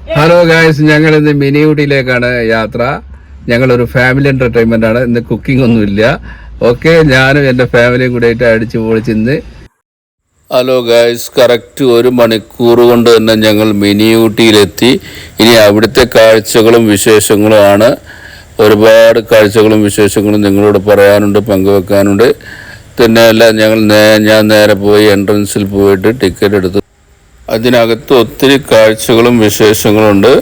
Hello guys, ഞങ്ങൾ ഇന്ന് mini ഊട്ടിയിലേക്കാണ് യാത്ര. ഞങ്ങളൊരു ഫാമിലി എന്റർടൈൻമെന്റ് ആണ്. ഇന്ന് കുക്കിംഗ് ഒന്നുമില്ല. ഓക്കെ, ഞാനും എൻ്റെ ഫാമിലിയും കൂടെ ആയിട്ട് അടിച്ചു പൊളിച്ച് ഇന്ന്. ഹലോ ഗായ്സ്, കറക്റ്റ് 1 മണിക്കൂർ കൊണ്ട് തന്നെ ഞങ്ങൾ മിനി ഊട്ടിയിലെത്തി. ഇനി അവിടുത്തെ കാഴ്ചകളും വിശേഷങ്ങളും ആണ്. ഒരുപാട് കാഴ്ചകളും വിശേഷങ്ങളും നിങ്ങളോട് പറയാനുണ്ട്, പങ്കുവെക്കാനുണ്ട്. തന്നെയല്ല, ഞാൻ നേരെ പോയി എൻട്രൻസിൽ പോയിട്ട് ടിക്കറ്റ് എടുത്തു. അതിനകത്ത് ഒത്തിരി കാഴ്ചകളും വിശേഷങ്ങളുണ്ട്.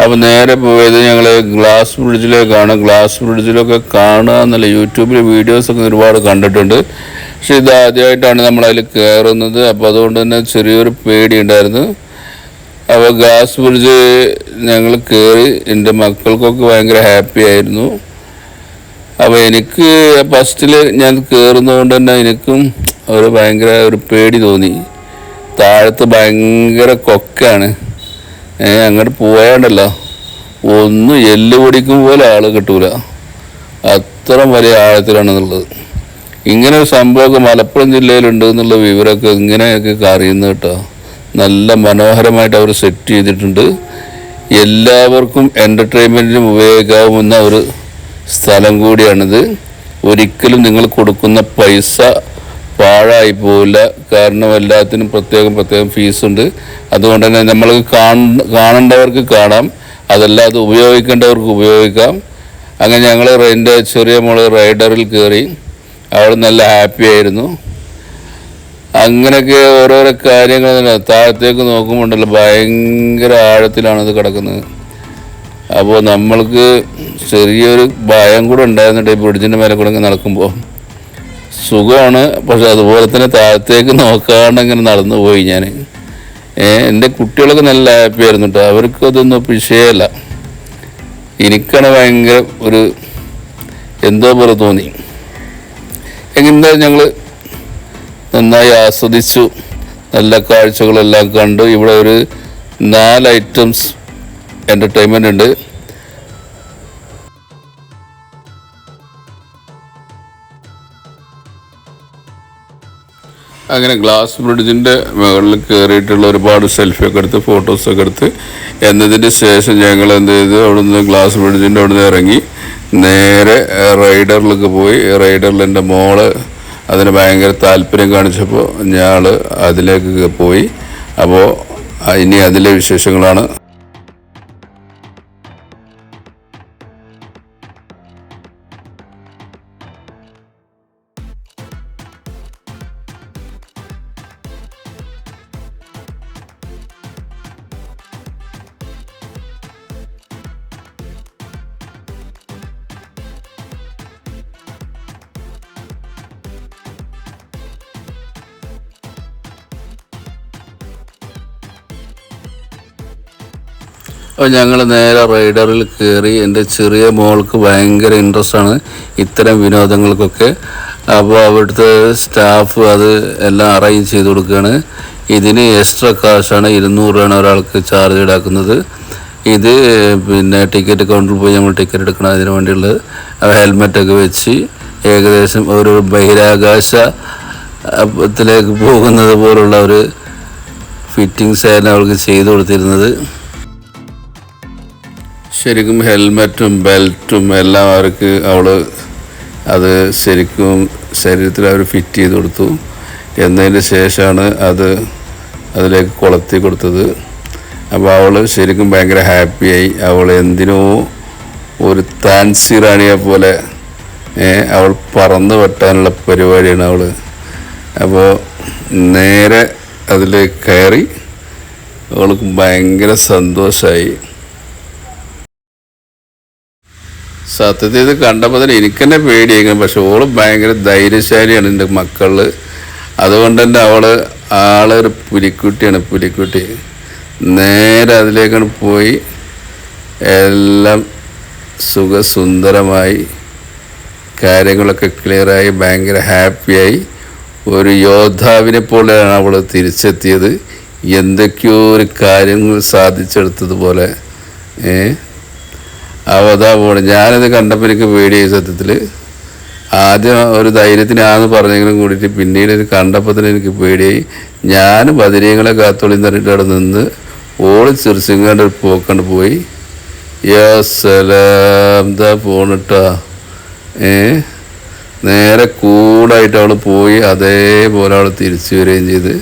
അപ്പോൾ നേരെ പോയത് ഞങ്ങൾ ഗ്ലാസ് ബ്രിഡ്ജിലേക്കാണ്. ഗ്ലാസ് ബ്രിഡ്ജിലൊക്കെ കാണുക എന്നല്ല, യൂട്യൂബിൽ വീഡിയോസൊക്കെ ഒരുപാട് കണ്ടിട്ടുണ്ട്. പക്ഷെ ഇത് ആദ്യമായിട്ടാണ് നമ്മളതിൽ കയറുന്നത്. അപ്പോൾ അതുകൊണ്ട് തന്നെ ചെറിയൊരു പേടി ഉണ്ടായിരുന്നു. അപ്പോൾ ഗ്ലാസ് ബ്രിഡ്ജ് ഞങ്ങൾ കയറി. എൻ്റെ മക്കൾക്കൊക്കെ ഭയങ്കര ഹാപ്പി ആയിരുന്നു. അപ്പോൾ എനിക്ക് ഫസ്റ്റിൽ ഞാൻ കയറുന്നതുകൊണ്ട് തന്നെ എനിക്കും ഭയങ്കര ഒരു പേടി തോന്നി. താഴത്ത് ഭയങ്കര കൊക്കാണ്. അങ്ങോട്ട് പോയാണ്ടല്ലോ ഒന്നും എല്ല് പൊടിക്കും പോലെ ആൾ കിട്ടൂല, അത്ര വലിയ ആഴത്തിലാണെന്നുള്ളത്. ഇങ്ങനെ ഒരു സംഭവമൊക്കെ മലപ്പുറം ജില്ലയിലുണ്ട് എന്നുള്ള വിവരമൊക്കെ ഇങ്ങനെയൊക്കെ അറിയുന്നത് കേട്ടോ. നല്ല മനോഹരമായിട്ട് അവർ സെറ്റ് ചെയ്തിട്ടുണ്ട്. എല്ലാവർക്കും എൻ്റർടൈൻമെൻറ്റിനും ഉപയോഗിക്കാവുന്ന ഒരു സ്ഥലം കൂടിയാണിത്. ഒരിക്കലും നിങ്ങൾ കൊടുക്കുന്ന പൈസ പാഴായി പോവില്ല. കാരണം എല്ലാത്തിനും പ്രത്യേകം ഫീസുണ്ട്. അതുകൊണ്ട് തന്നെ നമ്മൾ കാണേണ്ടവർക്ക് കാണാം, അതല്ലാതെ ഉപയോഗിക്കേണ്ടവർക്ക് ഉപയോഗിക്കാം. അങ്ങനെ ഞങ്ങൾ എൻ്റെ ചെറിയ മോള് റൈഡറിൽ കയറി. അവൾ നല്ല ഹാപ്പി ആയിരുന്നു. അങ്ങനെയൊക്കെ ഓരോരോ കാര്യങ്ങൾ തന്നെ. താഴത്തേക്ക് നോക്കുമ്പോണ്ടല്ലോ ഭയങ്കര ആഴത്തിലാണത് കിടക്കുന്നത്. അപ്പോൾ നമ്മൾക്ക് ചെറിയൊരു ഭയം കൂടെ ഉണ്ടായിരുന്നുണ്ട് ഈ ബ്രിഡ്ജിൻ്റെ മേലെ കൂടെ നടക്കുമ്പോൾ. സുഖമാണ്, പക്ഷെ അതുപോലെ തന്നെ താഴത്തേക്ക് നോക്കാണ്ട് ഇങ്ങനെ നടന്നു പോയി ഞാൻ. എൻ്റെ കുട്ടികളൊക്കെ നല്ല ഹാപ്പി ആയിരുന്നു കേട്ടോ. അവർക്കതൊന്നും വിഷയമല്ല. എനിക്കാണ് ഭയങ്കര ഒരു എന്തോ പോലെ തോന്നി. എങ്ങനെ ഞങ്ങൾ നന്നായി ആസ്വദിച്ചു. നല്ല കാഴ്ചകളെല്ലാം കണ്ടു. ഇവിടെ ഒരു 4 ഐറ്റംസ് എൻ്റർടൈൻമെൻ്റ് ഉണ്ട്. അങ്ങനെ ഗ്ലാസ് ബ്രിഡ്ജിൻ്റെ മുകളിൽ കയറിയിട്ടുള്ള ഒരുപാട് സെൽഫിയൊക്കെ എടുത്ത് ഫോട്ടോസൊക്കെ എടുത്ത് എന്നതിന് ശേഷം ഞങ്ങൾ എന്ത് ചെയ്തു, അവിടുന്ന് ഗ്ലാസ് ബ്രിഡ്ജിൻ്റെ അവിടുന്ന് ഇറങ്ങി നേരെ റൈഡറിലൊക്കെ പോയി. റൈഡറിൽ എൻ്റെ മോള് അതിന് ഭയങ്കര താല്പര്യം കാണിച്ചപ്പോൾ ഞങ്ങൾ അതിലേക്ക് പോയി. അപ്പോൾ ഇനി അതിലെ വിശേഷങ്ങളാണ്. അപ്പോൾ ഞങ്ങൾ നേരെ റൈഡറിൽ കയറി. എൻ്റെ ചെറിയ മോൾക്ക് ഭയങ്കര ഇൻട്രസ്റ്റാണ് ഇത്തരം വിനോദങ്ങൾക്കൊക്കെ. അപ്പോൾ അവിടുത്തെ സ്റ്റാഫ് അത് എല്ലാം അറേഞ്ച് ചെയ്ത് കൊടുക്കുകയാണ്. ഇതിന് എക്സ്ട്രാ കാശാണ്, 200 രൂപയാണ് ഒരാൾക്ക് ചാർജ് ഈടാക്കുന്നത്. ഇത് പിന്നെ ടിക്കറ്റ് കൗണ്ടറിൽ പോയി നമ്മൾ ടിക്കറ്റ് എടുക്കണം. അതിന് വേണ്ടിയുള്ളത് ഹെൽമെറ്റൊക്കെ വെച്ച് ഏകദേശം ഒരു ബഹിരാകാശത്തിലേക്ക് പോകുന്നത് പോലുള്ള ഒരു ഫിറ്റിങ്സ് ആയിരുന്നു അവൾക്ക് ചെയ്തു കൊടുത്തിരുന്നത്. ശരിക്കും ഹെൽമെറ്റും ബെൽറ്റും എല്ലാം അവൾ അത് ശരിക്കും ശരീരത്തിൽ അവർ ഫിറ്റ് ചെയ്ത് കൊടുത്തു. എന്നതിന് ശേഷമാണ് അതിലേക്ക് കൊളുത്തി കൊടുത്തത്. അപ്പോൾ അവൾ ശരിക്കും ഭയങ്കര ഹാപ്പിയായി. അവൾ എന്തിനോ ഒരു താൻസി റാണിയെ പോലെ അവൾ പറന്ന് വെട്ടാനുള്ള പരിപാടിയാണ് അവൾ. അപ്പോൾ നേരെ അതിലേക്ക് കയറി. അവൾക്ക് ഭയങ്കര സന്തോഷമായി. സത്യത്തിൽ ഇത് കണ്ടപ്പോൾ തന്നെ എനിക്ക് തന്നെ പേടിയായിരിക്കും. പക്ഷെ ഓള് ഭയങ്കര ധൈര്യശാലിയാണ് എൻ്റെ മക്കൾ. അതുകൊണ്ട് തന്നെ ആളൊരു പുലിക്കുട്ടി. നേരെ അതിലേക്കാണ് പോയി. എല്ലാം സുഖസുന്ദരമായി, കാര്യങ്ങളൊക്കെ ക്ലിയറായി, ഭയങ്കര ഹാപ്പിയായി. ഒരു യോദ്ധാവിനെ പോലെയാണ് അവൾ തിരിച്ചെത്തിയത്. എന്തൊക്കെയോ ഒരു കാര്യങ്ങൾ സാധിച്ചെടുത്തതുപോലെ. അതാ പോണെ. ഞാനത് കണ്ടപ്പോൾ എനിക്ക് പേടിയായി സത്യത്തിൽ. ആദ്യം ഒരു ധൈര്യത്തിനാന്ന് പറഞ്ഞെങ്കിലും കൂടിയിട്ട് പിന്നീട് ഇത് കണ്ടപ്പോൾ തന്നെ എനിക്ക് പേടിയായി. ഞാൻ ബദരീങ്ങളെ കാത്തോളിന്ന് പറഞ്ഞിട്ട് അവിടെ നിന്ന് ഓള് ചിരിച്ചിങ്ങാണ്ട് ഒരു പോക്കണ്ട് പോയി. യാ സലാം, ദാ പോണിട്ടാ. നേരെ കൂടായിട്ട് അവൾ പോയി. അതേപോലെ അവൾ തിരിച്ചു വരികയും ചെയ്ത്.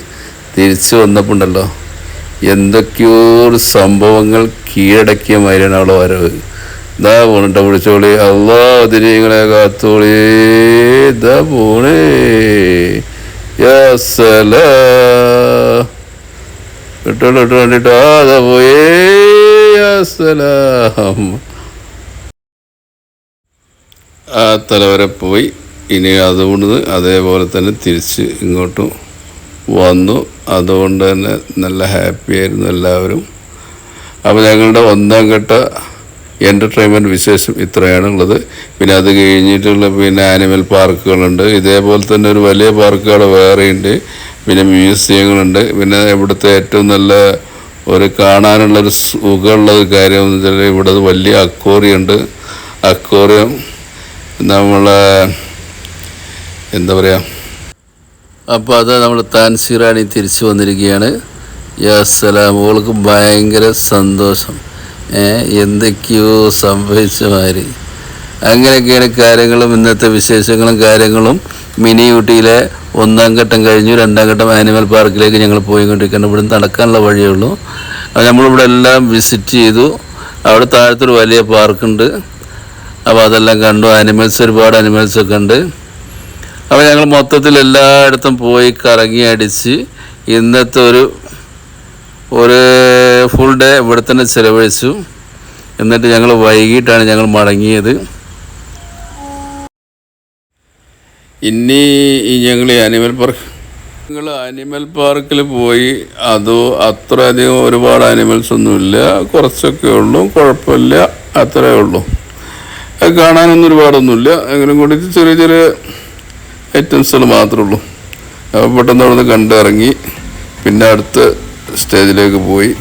തിരിച്ചു വന്നപ്പോൾ ഉണ്ടല്ലോ, എന്തൊക്കെയോ ഒരു സംഭവങ്ങൾ കീഴടക്കിയ മാതിരിയാണ് അവളെ വരവ്. ഇതാ പോണിട്ട വിളിച്ചോളി, അള്ളാ അതിരിങ്ങളെ കാത്തോളി, ഇതാ പോണേ. യാ സലാം, ഇട്ടോണ്ട് കണ്ടിട്ടോ, അതാ പോയേ. യാ സലാം. ആ തലവരെ പോയി. ഇനി അതുകൊണ്ട് അതേപോലെ തന്നെ തിരിച്ച് ഇങ്ങോട്ടും വന്നു. അതുകൊണ്ട് തന്നെ നല്ല ഹാപ്പി ആയിരുന്നു എല്ലാവരും. അപ്പോൾ ഞങ്ങളുടെ 1ാം ഘട്ട എൻ്റർടൈൻമെൻറ്റ് വിശേഷം ഇത്രയാണുള്ളത്. പിന്നെ അത് കഴിഞ്ഞിട്ടുള്ള പിന്നെ ആനിമൽ പാർക്കുകളുണ്ട്. ഇതേപോലെ തന്നെ ഒരു വലിയ പാർക്കുകൾ വേറെയുണ്ട്. പിന്നെ മ്യൂസിയങ്ങളുണ്ട്. പിന്നെ ഇവിടുത്തെ ഏറ്റവും നല്ല ഒരു കാണാനുള്ളൊരു സുഖമുള്ളൊരു കാര്യം എന്ന് വെച്ചാൽ ഇവിടെ വലിയ അക്വേറിയം ഉണ്ട്. അക്വേറിയം നമ്മളെ എന്താ പറയുക, അപ്പോൾ അത് നമ്മൾ താൻസീറാണി തിരിച്ചു വന്നിരിക്കുകയാണ്. യാ സലാം. ഓൾക്ക് ഭയങ്കര സന്തോഷം. എന്തൊക്കെയോ സംഭവിച്ച മാതിരി. അങ്ങനെയൊക്കെയാണ് കാര്യങ്ങളും ഇന്നത്തെ വിശേഷങ്ങളും കാര്യങ്ങളും. മിനി ഊട്ടിയിലെ 1ാം ഘട്ടം കഴിഞ്ഞു. 2ാം ഘട്ടം ആനിമൽ പാർക്കിലേക്ക് ഞങ്ങൾ പോയിക്കൊണ്ടിരിക്കുകയാണ്. ഇവിടെ നടക്കാനുള്ള വഴിയേ ഉള്ളൂ. നമ്മളിവിടെ എല്ലാം വിസിറ്റ് ചെയ്തു. അവിടെ താഴത്തൊരു വലിയ പാർക്കുണ്ട്. അപ്പോൾ അതെല്ലാം കണ്ടു. ഒരുപാട് ആനിമൽസൊക്കെ ഉണ്ട്. അപ്പോൾ ഞങ്ങൾ മൊത്തത്തിൽ എല്ലായിടത്തും പോയി കറങ്ങി അടിച്ച് ഇന്നത്തെ ഒരു ഫുൾ ഡേ ഇവിടെ തന്നെ ചിലവഴിച്ചു. എന്നിട്ട് ഞങ്ങൾ വൈകിട്ടാണ് ഞങ്ങൾ മടങ്ങിയത്. ഇനി ഞങ്ങൾ ആനിമൽ പാർക്കിൽ പോയി. അതോ അത്ര അധികം ഒരുപാട് ആനിമൽസ് ഒന്നുമില്ല, കുറച്ചൊക്കെ ഉള്ളൂ, കുഴപ്പമില്ല, അത്രേ ഉള്ളൂ. അത് കാണാനൊന്നും ഒരുപാടൊന്നുമില്ല. എങ്കിലും കൂടി ചെറിയ ചെറിയ ഐറ്റംസുകൾ മാത്രമേ ഉള്ളൂ. അപ്പോൾ പെട്ടെന്ന് അവിടെ നിന്ന് കണ്ടിറങ്ങി. പിന്നെ അടുത്ത സ്റ്റേജിലേക്ക് പോയി.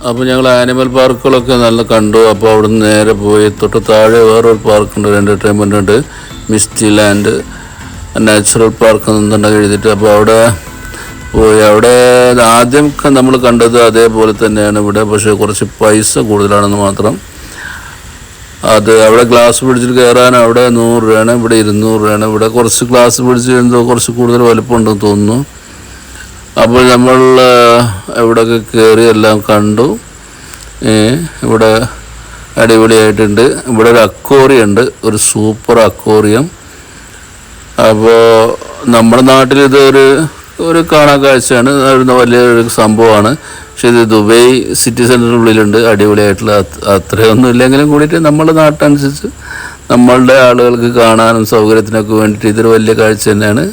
അപ്പോൾ ഞങ്ങൾ ആനിമൽ പാർക്കുകളൊക്കെ നല്ല കണ്ടു. അപ്പോൾ അവിടെ നിന്ന് നേരെ പോയി തൊട്ട് താഴെ വേറൊരു പാർക്കുണ്ട്, എൻ്റർടൈൻമെൻ്റ് ഉണ്ട്, മിസ്റ്റി ലാൻഡ് നാച്ചുറൽ പാർക്ക് എന്നുണ്ടെങ്കിൽ എഴുതിയിട്ട്. അപ്പോൾ അവിടെ പോയി. അവിടെ ആദ്യം നമ്മൾ കണ്ടത് അതേപോലെ തന്നെയാണ് ഇവിടെ, പക്ഷേ കുറച്ച് പൈസ കൂടുതലാണെന്ന് മാത്രം. അത് അവിടെ ഗ്ലാസ് പിടിച്ചിട്ട് കയറാൻ അവിടെ 100 രൂപയാണ്, ഇവിടെ 200 രൂപയാണ്. ഇവിടെ കുറച്ച് ഗ്ലാസ് പിടിച്ച് എന്തോ കുറച്ച് കൂടുതൽ വലിപ്പമുണ്ടെന്ന് തോന്നുന്നു. അപ്പോൾ നമ്മൾ ഇവിടെയൊക്കെ കയറി എല്ലാം കണ്ടു. ഇവിടെ അടിപൊളിയായിട്ടുണ്ട്. ഇവിടെ ഒരു അക്വേറിയം ഉണ്ട്, ഒരു സൂപ്പർ അക്വേറിയം. അപ്പോൾ നമ്മുടെ നാട്ടിൽ ഒരു കാണാൻ കാഴ്ചയാണ്, വലിയൊരു സംഭവമാണ്. പക്ഷെ ഇത് ദുബൈ സിറ്റി സെൻറ്ററിനുള്ളിലുണ്ട്. അടിപൊളിയായിട്ടുള്ള അത്രയൊന്നും ഇല്ലെങ്കിലും കൂടിയിട്ട് നമ്മുടെ നാട്ടനുസരിച്ച് നമ്മളുടെ ആളുകൾക്ക് കാണാനും സൗകര്യത്തിനൊക്കെ വേണ്ടിയിട്ട് ഇതൊരു വലിയ കാഴ്ച തന്നെയാണ്.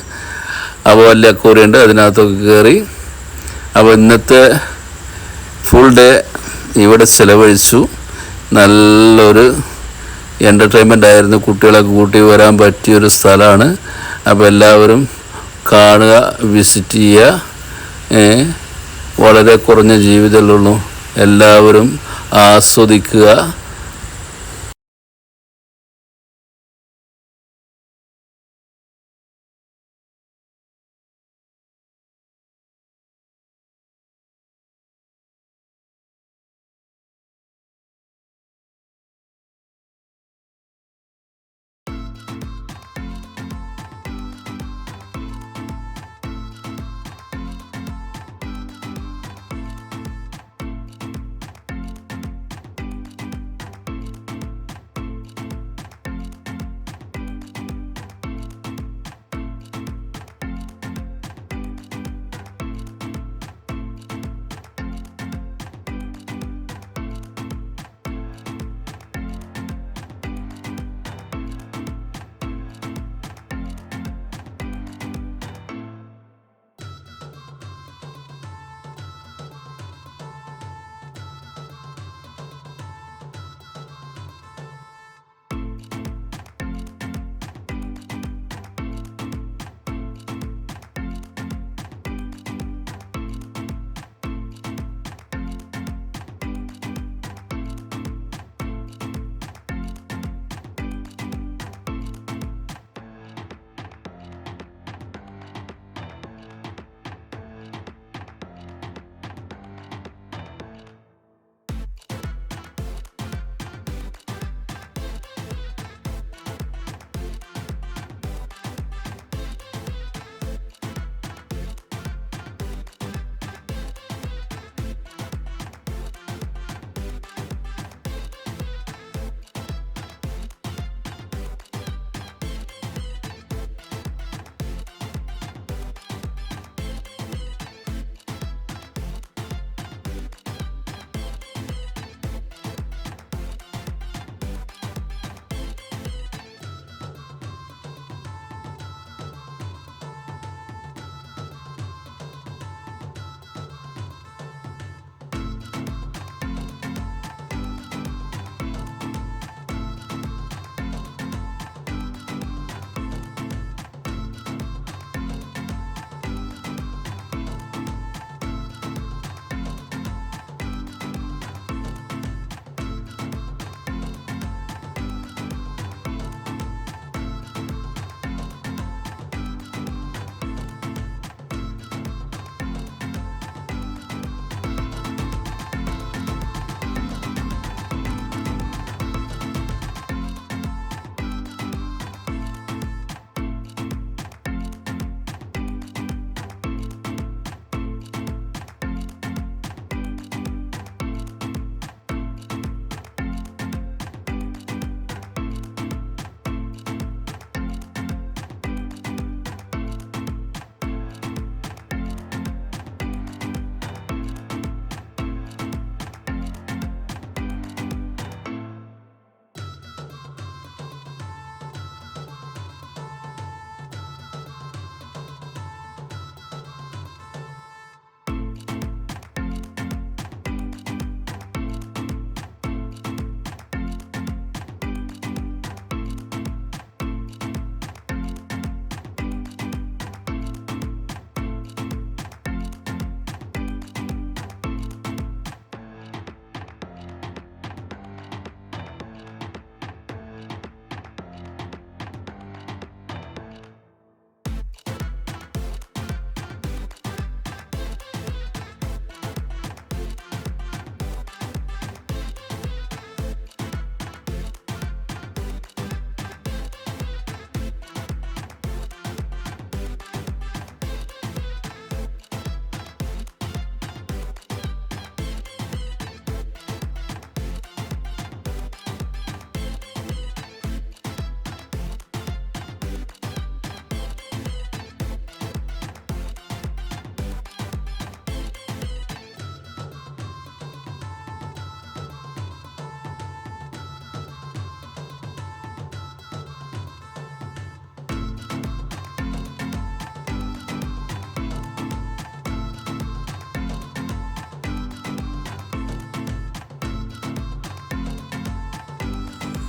അപ്പോൾ വലിയ അക്വേറിയം ഉണ്ട്, അതിനകത്തൊക്കെ കയറി. അപ്പോൾ ഇന്നത്തെ ഫുൾ ഡേ ഇവിടെ ചിലവഴിച്ചു. നല്ലൊരു എൻ്റർടൈൻമെൻ്റ് ആയിരുന്നു. കുട്ടികളൊക്കെ കൂട്ടി വരാൻ പറ്റിയൊരു സ്ഥലമാണ്. അപ്പോൾ എല്ലാവരും കാണുക, വിസിറ്റ് ചെയ്യുക. വളരെ കുറഞ്ഞ ജീവിതമുള്ളൂ, എല്ലാവരും ആസ്വദിക്കുക.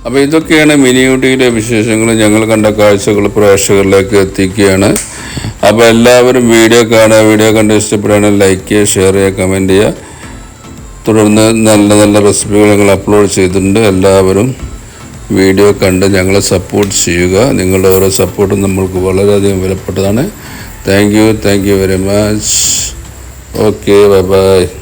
അപ്പോൾ ഇതൊക്കെയാണ് മിനി ഊട്ടിയിലെ വിശേഷങ്ങൾ. ഞങ്ങൾ കണ്ട കാഴ്ചകൾ പ്രേക്ഷകരിലേക്ക് എത്തിക്കുകയാണ്. അപ്പോൾ എല്ലാവരും വീഡിയോ കാണുക. വീഡിയോ കണ്ട് ഇഷ്ടപ്പെടുകയാണെങ്കിൽ ലൈക്ക് ചെയ്യുക, ഷെയർ ചെയ്യുക, കമൻറ്റ് ചെയ്യുക. തുടർന്ന് നല്ല നല്ല റെസിപ്പികൾ ഞങ്ങൾ അപ്ലോഡ് ചെയ്തിട്ടുണ്ട്. എല്ലാവരും വീഡിയോ കണ്ട് ഞങ്ങളെ സപ്പോർട്ട് ചെയ്യുക. നിങ്ങളുടെ ഓരോ സപ്പോർട്ടും നമ്മൾക്ക് വളരെയധികം വിലപ്പെട്ടതാണ്. Thank you very much. Okay, bye bye.